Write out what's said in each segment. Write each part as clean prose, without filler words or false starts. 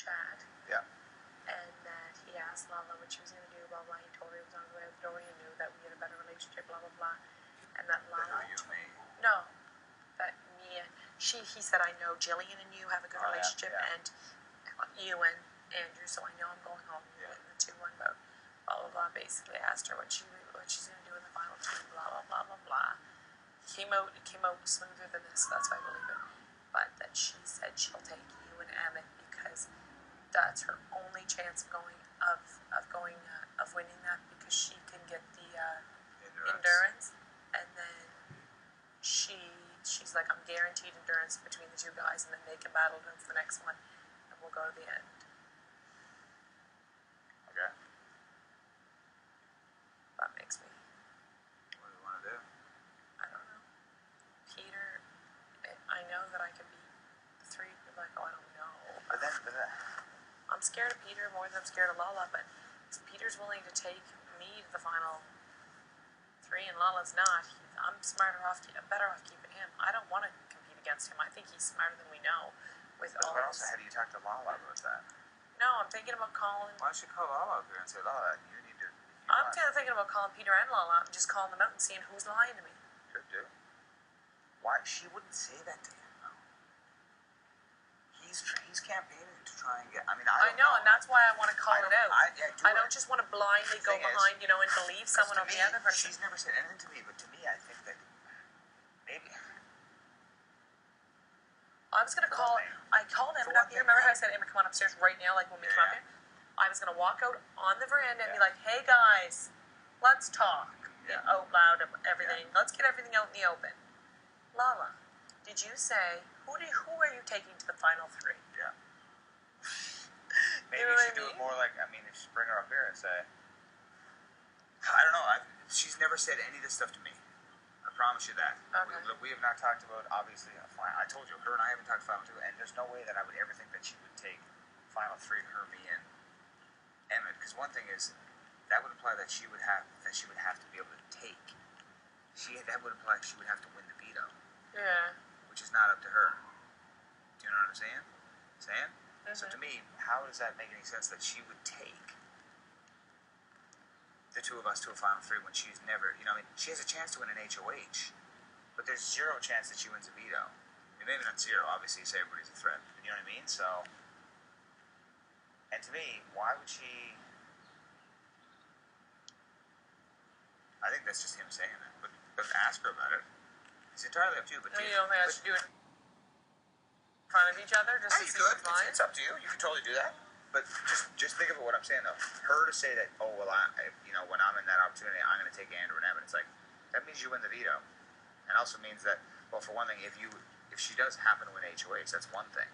Chad. Yeah. And that he asked Lala what she was going to do, blah, blah. He told her he was on his way out the door. He knew that we had a better relationship, blah, blah, blah. And that Lala... You and me? No. That me and... He said, I know Jillian and you have a good relationship, and you and Andrew, so I know I'm going home with the 2-1 vote. Blah, blah, blah. Basically, I asked her what she's going to do in the final 2, blah, blah, blah, blah, blah. It came out smoother than this, that's why I believe it. But that she said she'll take you and Emmett because that's her only chance of winning that, because she can get the endurance, and then she's like, I'm guaranteed endurance between the 2 guys, and then they can battle it for the next one, and we'll go to the end. Okay. That makes me... What do you want to do? I don't know. Peter, I know that I can beat the 3, but like, I don't know. But then... I'm scared of Peter more than I'm scared of Lala, but if Peter's willing to take me to the final 3 and Lala's not, I'm better off keeping him. I don't want to compete against him. I think he's smarter than we know. But also, how do you talk to Lala about that? No, I'm thinking about calling... Why don't you call Lala up here and say, Lala, you need to... I'm thinking about calling Peter and Lala and just calling them out and seeing who's lying to me. Could do. Why? She wouldn't say that to him, though. He's campaigning to try and get... I mean, I know, and that's why I want to call it out. I don't just want to blindly go behind, and believe someone over the other person. She's never said anything to me, but to me, I think that maybe... I was going to call... I called Emmett up here. Remember how I said, Emmett, come on upstairs right now, like when we come up here? I was going to walk out on the veranda and be like, hey, guys, let's talk out loud of everything. Let's get everything out in the open. Lala, did you say... Who are you taking to the final 3? Yeah. Maybe you should do it more like, if you bring her up here and say, I don't know, she's never said any of this stuff to me. I promise you that. Okay. We have not talked about, obviously, I told you, her and I haven't talked final 2, and there's no way that I would ever think that she would take final 3, her, me, and Emmett, because one thing is, that would imply that she would have to be able to take. That would imply she would have to win the veto. Yeah. Which is not up to her. Do you know what I'm saying? Mm-hmm. So to me, how does that make any sense that she would take the 2 of us to a final 3 when she's never, she has a chance to win an HOH, but there's 0 chance that she wins a veto. Maybe not 0, obviously, you say everybody's a threat. You know what I mean? So, and to me, why would she... I think that's just him saying it, but ask her about it. It's entirely up to you, but... You don't think I should do it in front of each other? Just you could. It's up to you. You can totally do that. But just think of what I'm saying, though. Her to say that, when I'm in that opportunity, I'm going to take Andrew and Evan. It's like, that means you win the veto. And also means that, well, for one thing, if she does happen to win HOH, that's one thing.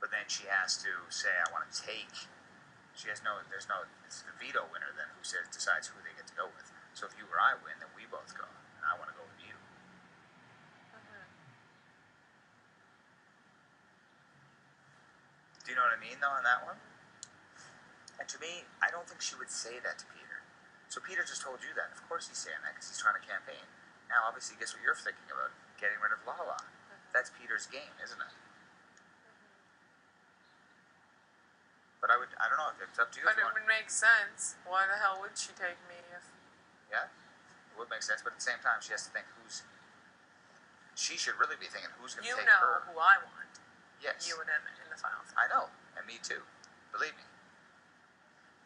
But then she has to say, I want to take... it's the veto winner then who decides who they get to go with. So if you or I win, then we both go. And I want to go with you. Mm-hmm. Do you know what I mean, though, on that one? And to me, I don't think she would say that to Peter. So Peter just told you that. Of course he's saying that because he's trying to campaign. Now, obviously, guess what you're thinking about? Getting rid of Lala. Mm-hmm. That's Peter's game, isn't it? But I don't know, it's up to you. But it would make sense. Why the hell would she take me if... Yeah, it would make sense, but at the same time, she has to think she should really be thinking who's going to take her. You know who I want. Yes. You and Emmett in the final 3. I know, and me too. Believe me.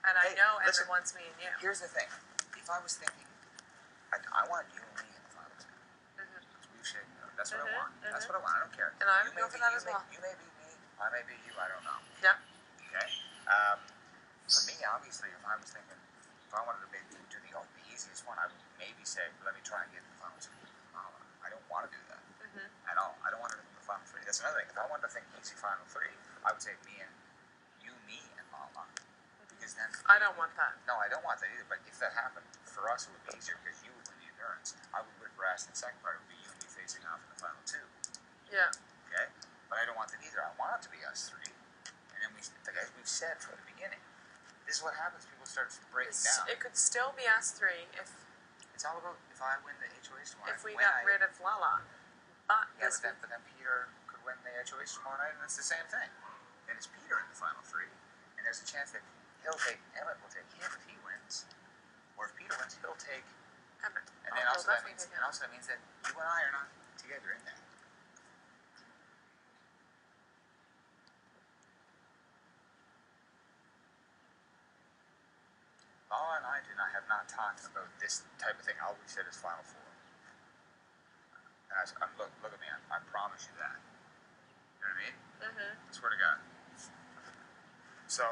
And I know Emmett wants me and you. Here's the thing. If I was thinking, I want you and me in the final 2. Mm-hmm. Because we've shaken out. That's what I want. Mm-hmm. That's what I want. I don't care. And I would go for that as well. You may be me. I may be you. I don't know. Yeah. Okay? For me, obviously, if I was thinking, if I wanted to do the easiest one, I would maybe say, let me try and get the final 2 with Lala. I don't want to do that at all. I don't want to do the final 3. That's another thing. If I wanted to think easy final 3, I would say me, and Lala. Because then... I don't want that. No, I don't want that either. But if that happened, for us, it would be easier because you would win the endurance. I would whip her ass in the second part. It would be you and me facing off in the final 2. Yeah. Okay? But I don't want that either. I want it to be us 3. And then as we've said from the beginning, this is what happens. People start breaking down. It could still be us 3 if... It's all about if I win the HOH tomorrow. If we got rid of Lala. But then Peter could win. win the choice tomorrow night, and it's the same thing. And it's Peter in the final three, and there's a chance that Emmett will take him if he wins, or if Peter wins, he'll take Emmett. And then also that means that you and I are not together in that. Laura and I have not talked about this type of thing. All we said is Final Four. And look at me. I promise you that. You know what I mean? Mm-hmm. I swear to God. So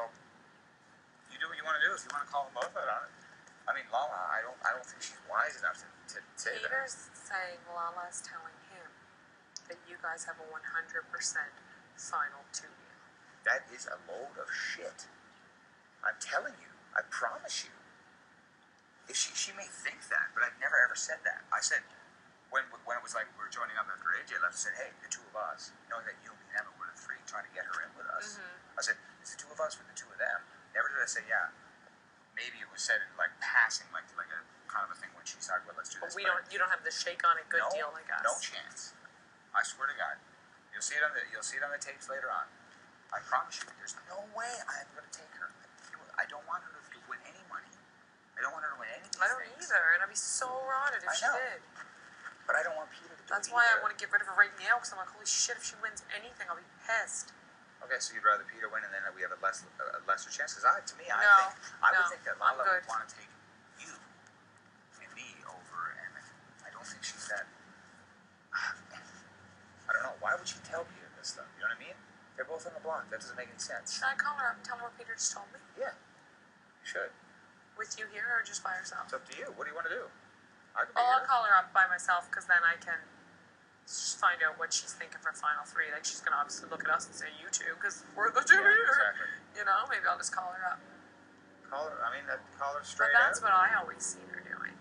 you do what you want to do. If you want to call them both out on it. I mean, Lala, I don't think she's wise enough to say that. Peter's saying Lala's telling him that you guys have a 100% final 2 deal. That is a load of shit. I'm telling you. I promise you. If she may think that, but I've never ever said that. I said, when it was like we were joining up after AJ left, I said, hey, the two of us, knowing that you, me, and Emma were the three trying to get her in with us. Mm-hmm. I said, it's the two of us with the two of them. Never did I say, yeah. Maybe it was said in like passing, like a kind of a thing when she's talking about let's do this. But you don't have the shake on it good deal like us. No chance. I swear to God. You'll see it on the tapes later on. I promise you, there's no way I'm going to take her. I don't want her to win any money. I don't want her to win anything. I don't either, and I'd be so rotted if she did. But I don't want Peter to do That's it why either. I want to get rid of her right now, because I'm like, holy shit, if she wins anything, I'll be pissed. Okay, so you'd rather Peter win and then we have a lesser chance? Because I would think that Lala would want to take you and me over Emmett. I don't think she's that. I don't know. Why would she tell Peter this stuff? You know what I mean? They're both on the block. That doesn't make any sense. Should I call her up and tell her what Peter just told me? Yeah, you should. With you here or just by herself? It's up to you. What do you want to do? I'll call her up by myself because then I can find out what she's thinking for final 3. Like, she's going to obviously look at us and say, you two, because we're the two here. Exactly. You know, maybe I'll just call her up. Call her straight But that's out. what I always see her doing.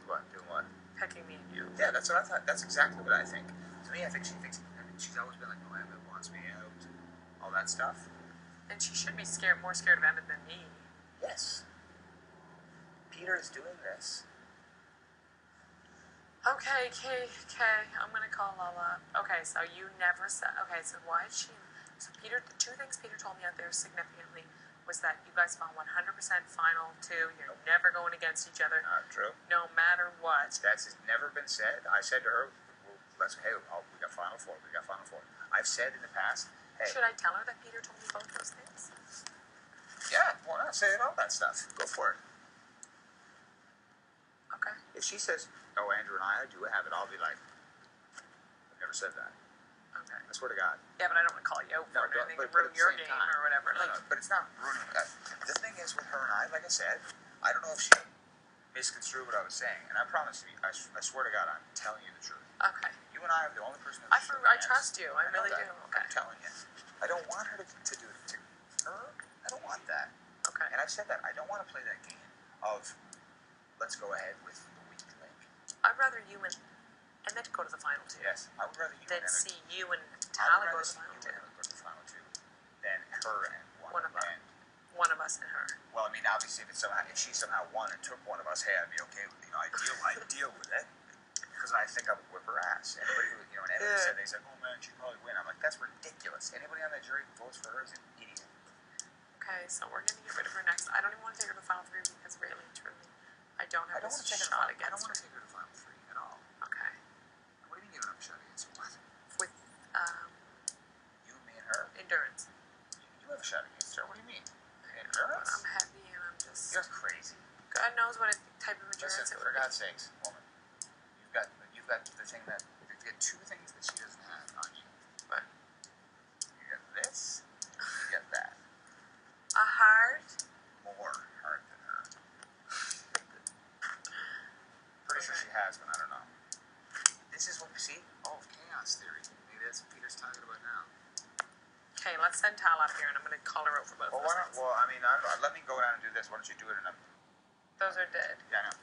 What? Doing what? Picking me and you. Yeah, that's what I thought. That's exactly what I think. To me, I think she thinks, she's always been like, oh, Emmett wants me out. All that stuff. And she should be more scared of Emmett than me. Yes. Peter is doing this. Okay, I'm gonna call Lala. Okay, so you never said. Okay, so why did she? So Peter, the two things Peter told me out there significantly was that you guys found 100% final 2. You're never going against each other. Not true. No matter what. That's never been said. I said to her, well, we got final 4. We got final 4. I've said in the past, hey. Should I tell her that Peter told me both those things? Yeah, why not say all that stuff? Go for it. Okay. If she says, oh, Andrew and I do have it, I'll be like, I've never said that. Okay. I swear to God. Yeah, but I don't want to call you out for it. I think but ruin at the your same game time, or whatever. No, Like, but it's not ruining that. The thing is with her and I, like I said, I don't know if she misconstrued what I was saying. And I promise you, I swear to God, I'm telling you the truth. okay. You and I are the only person I trust you. I really do. Okay. I'm telling you. I don't want her to do it to her. I don't want that. Okay. And I've said that. I don't want to play that game of let's go ahead with the weak link. I'd rather you and Emmett go to the final 2. Yes. I would rather you than and Emmett. see you and Tala go to the final 2. Go to the final 2 than her and One of us. One of us and her. Well, I mean, obviously, if she somehow won and took one of us, hey, I'd be okay with it. I'd deal with it. Because I think I would whip her ass. Anybody who, and everybody said, they said, oh man, she'd probably win. I'm like, that's ridiculous. Anybody on that jury who votes for her is an idiot. Okay, so we're going to get rid of her next. I don't even want to take her to the final 3 because really, truly, I don't have a shot against her. I don't want to take her to final 3 at all. Okay. What do you mean you don't have a shot against her? What? With, you, me, and her? endurance. You have a shot against her. What do you mean? Endurance? I'm heavy and I'm just... You're crazy. God knows what type of endurance it would be. For God's sakes, woman. You've got the thing that... You get 2 things that she doesn't have on you. What? You get this, you get that. A heart? More heart than her. Pretty sure she has, but I don't know. This is what we see. Oh, chaos theory. Maybe that's what Peter's talking about now. Okay, let's send Tal up here and I'm going to call her over both Well, those things. I mean, I don't know. Let me go down and do this. Why don't you do it in a... Those are dead. Yeah, I know.